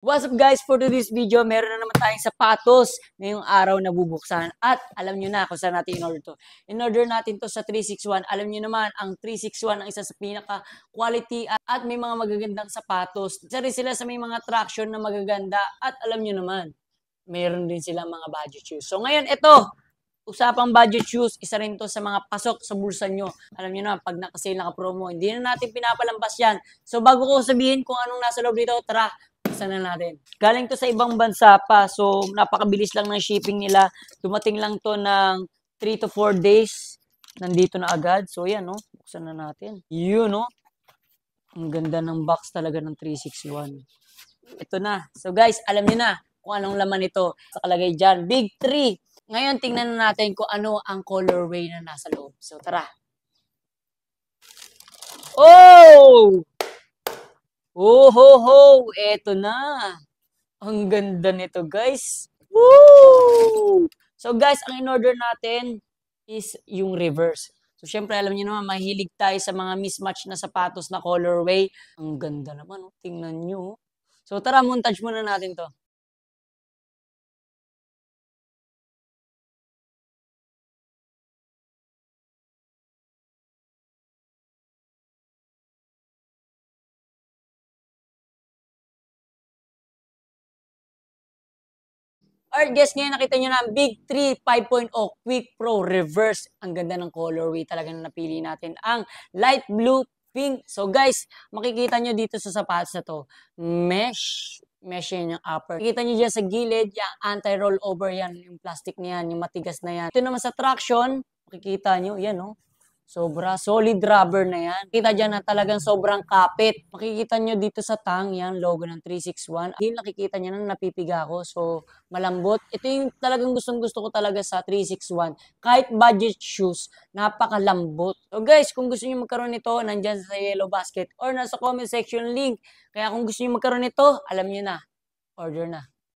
What's up guys? For today's video, meron na naman tayong sapatos ngayong araw na bubuksan. At alam nyo na kung saan natin in-order to. In-order natin to sa 361. Alam nyo naman, ang 361 ang isa sa pinaka-quality at may mga magagandang sapatos. Isa rin sila sa may mga traction na magaganda. At alam nyo naman, meron din silang mga budget shoes. So ngayon, ito, usapang budget shoes, isa rin to sa mga pasok sa bulsa nyo. Alam nyo na, pag nakasale, naka-promo, hindi na natin pinapalampas yan. So bago ko sabihin kung anong nasa loob dito, tara, buksan na natin. Galing to sa ibang bansa pa, so napakabilis lang ng shipping nila. Dumating lang to ng 3 to 4 days. Nandito na agad. So yan, no? Buksan na natin. Yun, no? Ang ganda ng box talaga ng 361. Ito na. So guys, alam niyo na kung anong laman ito. Sakalagay dyan, Big 3. Ngayon, tingnan na natin kung ano ang colorway na nasa loob. So tara. Oh! Oh ho ho! Eto na. Ang ganda nito, guys. Woo! So guys, ang in-order natin is yung reverse. So syempre, alam niyo naman, mahilig tayo sa mga mismatch na sapatos na colorway. Ang ganda naman, oh. Tingnan niyo. So tara, montage muna natin to. Alright guys, ngayon nakita nyo na ang Big 3 5.0 Quick Pro Reverse. Ang ganda ng colorway talaga na napili natin. Ang light blue pink. So guys, makikita nyo dito sa sapatos na to, mesh. Mesh yan yung upper. Makikita nyo dyan sa gilid, yung anti-rollover yan, yung plastic na yan, yung matigas na yan. Ito naman sa traction, makikita nyo, yan oh. Sobra, solid rubber na yan. Kita dyan na talagang sobrang kapit. Makikita nyo dito sa tang, yan, logo ng 361. Hindi nakikita nyo na napipiga ko. So, malambot. Ito yung talagang gustong-gusto ko talaga sa 361. Kahit budget shoes, napakalambot. So guys, kung gusto nyo magkaroon nito, nandyan sa yellow basket or nasa comment section link. Kaya kung gusto nyo magkaroon nito, alam nyo na, order na.